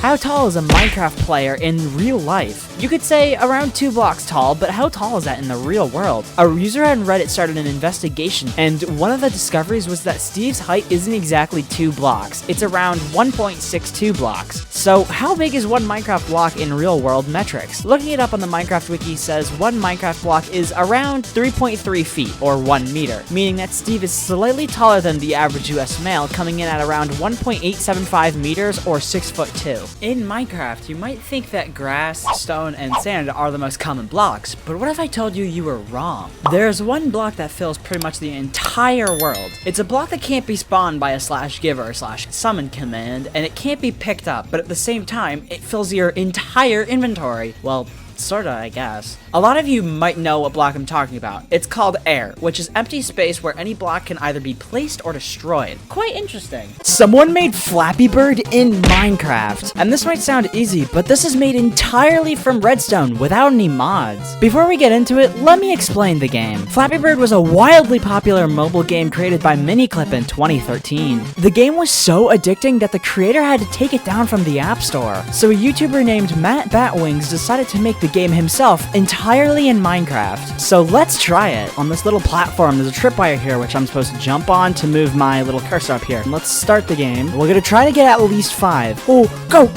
How tall is a Minecraft player in real life? You could say around 2 blocks tall, but how tall is that in the real world? A user on Reddit started an investigation, and one of the discoveries was that Steve's height isn't exactly 2 blocks. It's around 1.62 blocks. So how big is one Minecraft block in real world metrics? Looking it up on the Minecraft wiki says one Minecraft block is around 3.3 feet, or 1 meter, meaning that Steve is slightly taller than the average US male, coming in at around 1.875 meters, or 6'2". In Minecraft, you might think that grass, stone, and sand are the most common blocks, but what if I told you you were wrong? There's one block that fills pretty much the entire world. It's a block that can't be spawned by a /give or /summon command, and it can't be picked up, but at the same time, it fills your entire inventory. Well, sorta, I guess. A lot of you might know what block I'm talking about. It's called air, which is empty space where any block can either be placed or destroyed. Quite interesting. Someone made Flappy Bird in Minecraft. And this might sound easy, but this is made entirely from redstone without any mods. Before we get into it, let me explain the game. Flappy Bird was a wildly popular mobile game created by Miniclip in 2013. The game was so addicting that the creator had to take it down from the App Store. So a YouTuber named Matt Batwings decided to make the game himself entirely in Minecraft. So let's try it. On this little platform, there's a tripwire here which I'm supposed to jump on to move my little cursor up here. Let's start the game. We're gonna try to get at least 5. Oh, go!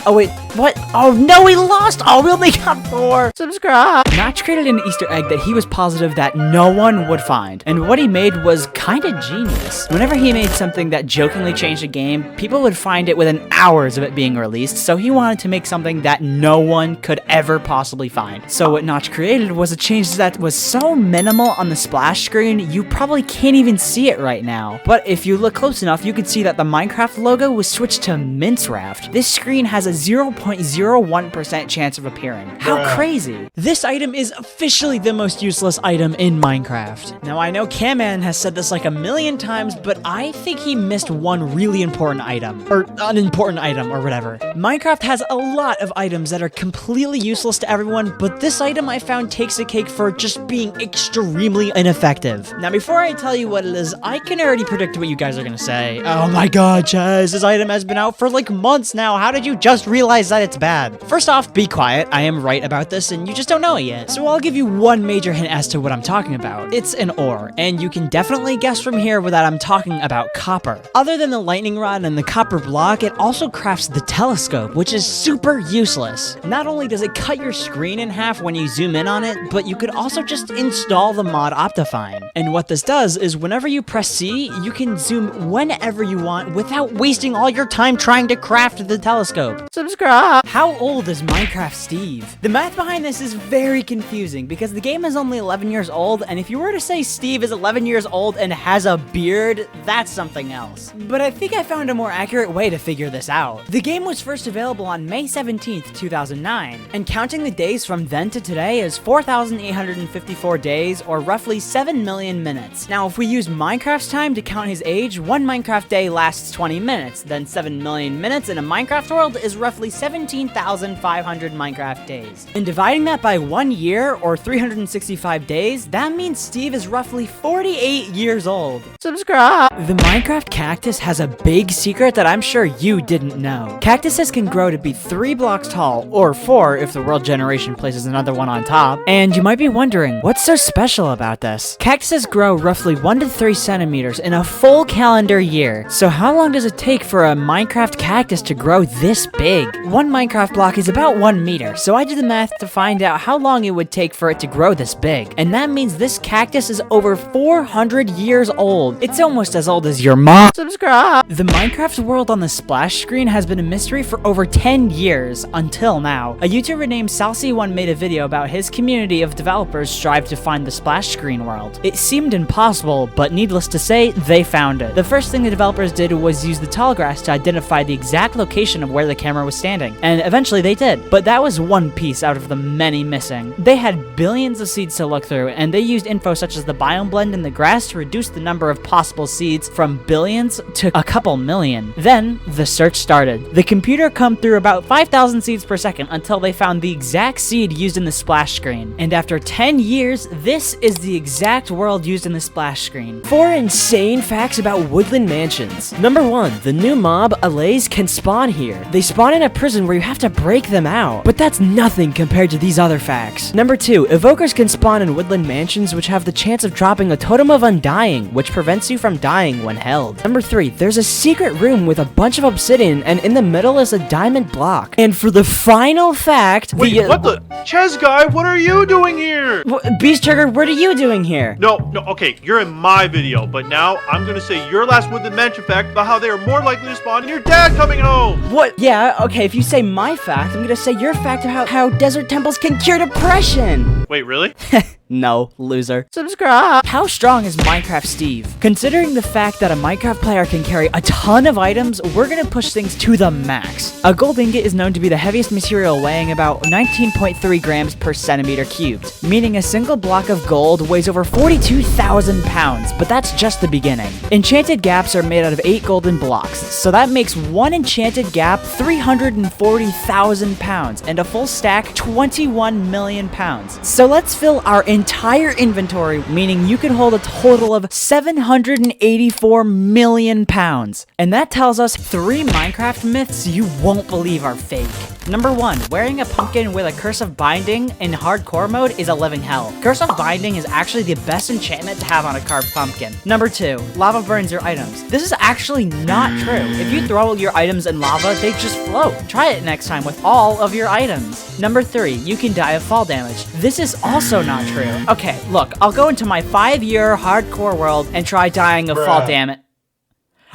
Oh wait, what? Oh no, we lost! Oh, we only got 4. Subscribe! Notch created an Easter egg that he was positive that no one would find. And what he made was kinda genius. Whenever he made something that jokingly changed a game, people would find it within hours of it being released, so he wanted to make something that no one could ever possibly find. So what Notch created was a change that was so minimal on the splash screen, you probably can't even see it right now. But if you look close enough, you can see that the Minecraft logo was switched to Mince Raft. This screen has a 0.01% chance of appearing. How crazy! This item is officially the most useless item in Minecraft. Now I know Camman has said this like a million times, but I think he missed one really important item. Or unimportant item, or whatever. Minecraft has a lot of items that are completely useless to everyone, but this item I found takes the cake for just being extremely ineffective. Now before I tell you what it is, I can already predict what you guys are gonna say. Oh my god, Chez, this item has been out for like months now. How did you just realize that it's bad? First off, be quiet. I am right about this and you just don't know it yet. So I'll give you one major hint as to what I'm talking about. It's an ore, and you can definitely guess from here that I'm talking about copper. Other than the lightning rod and the copper block, it also crafts the telescope, which is super useless. Not only does it cut your screen in half when you zoom in on it, but you could also just install the mod Optifine. And what this does is whenever you press C, you can zoom whenever you want without wasting all your time trying to craft the telescope. Subscribe! How old is Minecraft Steve? The math behind this is very confusing because the game is only 11 years old, and if you were to say Steve is 11 years old and has a beard, that's something else. But I think I found a more accurate way to figure this out. The game was first available on May 17th, 2009, and counting the days from then to today is 4,854 days, or roughly 7 million minutes. Now, if we use Minecraft's time to count his age, one Minecraft day lasts 20 minutes, then 7 million minutes in a Minecraft world is roughly 17,500 Minecraft days. And dividing that by 1 year, or 365 days, that means Steve is roughly 48 years old. Subscribe! The Minecraft cactus has a big secret that I'm sure you didn't know. Cactuses can grow to be 3 blocks tall, or 4 if the world generation places another one on top. And you might be wondering, what's so special about this? Cactuses grow roughly 1 to 3 centimeters in a full calendar year. So how long does it take for a Minecraft cactus to grow this big? One Minecraft block is about 1 meter, so I did the math to find out how long it would take for it to grow this big. And that means this cactus is over 400 years old. It's almost as old as your mom. Subscribe! The Minecraft world on the splash screen has been a mystery for over 10 years, until now. A YouTuber named Salsy1 made a video about his community of developers strive to find the splash screen world. It seemed impossible, but needless to say, they found it. The first thing the developers did was use the tall grass to identify the exact location of where the camera was standing, and eventually they did. But that was one piece out of the many missing. They had billions of seeds to look through, and they used info such as the biome blend in the grass to reduce the number of possible seeds from billions to a couple million. Then, the search started. The computer combed through about 5,000 seeds per second until they found found the exact seed used in the splash screen. And after 10 years, this is the exact world used in the splash screen. 4 insane facts about woodland mansions. Number 1, the new mob, Allays, can spawn here. They spawn in a prison where you have to break them out. But that's nothing compared to these other facts. Number 2, evokers can spawn in woodland mansions which have the chance of dropping a totem of undying, which prevents you from dying when held. Number 3, there's a secret room with a bunch of obsidian, and in the middle is a diamond block. And for the final fact, Wait, what the? Chez guy, what are you doing here? Beast Trigger, what are you doing here? No, okay, you're in my video, but now I'm gonna say your last woodland mansion fact about how they are more likely to spawn in your dad coming home. What? Yeah, okay, if you say my fact, I'm gonna say your fact about how desert temples can cure depression. Wait, really? No, loser. Subscribe! How strong is Minecraft Steve? Considering the fact that a Minecraft player can carry a ton of items, we're gonna push things to the max. A gold ingot is known to be the heaviest material, weighing about 19.3 grams per centimeter cubed, meaning a single block of gold weighs over 42,000 pounds, but that's just the beginning. Enchanted gaps are made out of 8 golden blocks, so that makes one enchanted gap 340,000 pounds, and a full stack 21 million pounds. So let's fill our entire inventory, meaning you can hold a total of 784 million pounds. And that tells us 3 Minecraft myths you won't believe are fake. Number 1, wearing a pumpkin with a Curse of Binding in hardcore mode is a living hell. Curse of Binding is actually the best enchantment to have on a carved pumpkin. Number 2, lava burns your items. This is actually not true. If you throw your items in lava, they just float. Try it next time with all of your items. Number 3, you can die of fall damage. This is also not true. Okay, look, I'll go into my 5-year hardcore world and try dying of fall damage.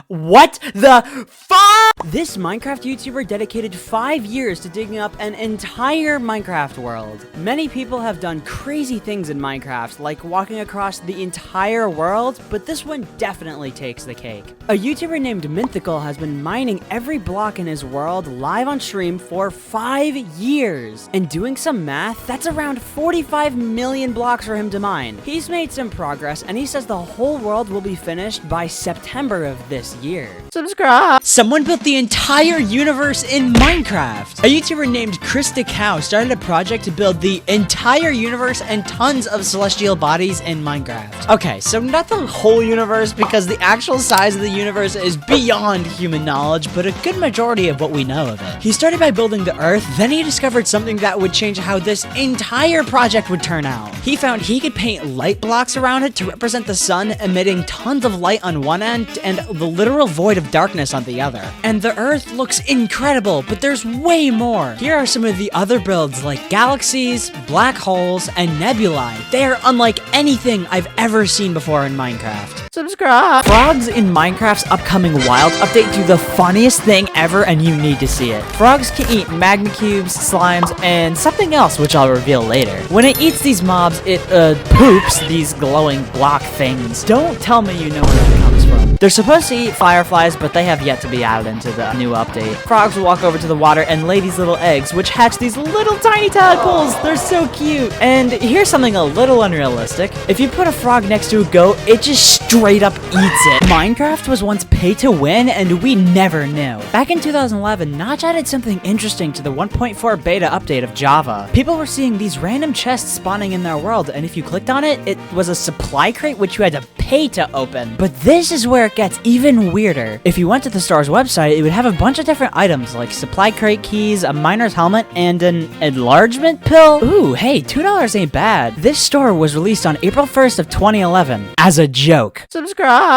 What the fuck? This Minecraft YouTuber dedicated 5 years to digging up an entire Minecraft world. Many people have done crazy things in Minecraft, like walking across the entire world, but this one definitely takes the cake. A YouTuber named Mythical has been mining every block in his world live on stream for 5 years. And doing some math, that's around 45 million blocks for him to mine. He's made some progress, and he says the whole world will be finished by September of this year. Subscribe! Someone built the entire universe in Minecraft. A YouTuber named Chris the Cow started a project to build the entire universe and tons of celestial bodies in Minecraft. Okay, so not the whole universe, because the actual size of the universe is beyond human knowledge, but a good majority of what we know of it. He started by building the Earth, then he discovered something that would change how this entire project would turn out. He found he could paint light blocks around it to represent the sun, emitting tons of light on one end and the literal void of darkness on the other. And the Earth looks incredible, but there's way more. Here are some of the other builds, like galaxies, black holes, and nebulae. They are unlike anything I've ever seen before in Minecraft. Subscribe! Frogs in Minecraft's upcoming wild update do the funniest thing ever, and you need to see it. Frogs can eat magma cubes, slimes, and something else, which I'll reveal later. When it eats these mobs, it poops these glowing block things. Don't tell me you know where that comes from. They're supposed to eat fireflies, but they have yet to be added into the new update. Frogs will walk over to the water and lay these little eggs, which hatch these little tiny tadpoles. They're so cute. And here's something a little unrealistic. If you put a frog next to a goat, it just straight up eats it. Minecraft was once pay to win, and we never knew. Back in 2011, Notch added something interesting to the 1.4 beta update of Java. People were seeing these random chests spawning in their world, and if you clicked on it, it was a supply crate which you had to pay to open. But this is where it gets even weirder. If you went to the store's website, it would have a bunch of different items like supply crate keys, a miner's helmet, and an enlargement pill. Ooh, hey, $2 ain't bad. This store was released on April 1st of 2011 as a joke. Subscribe!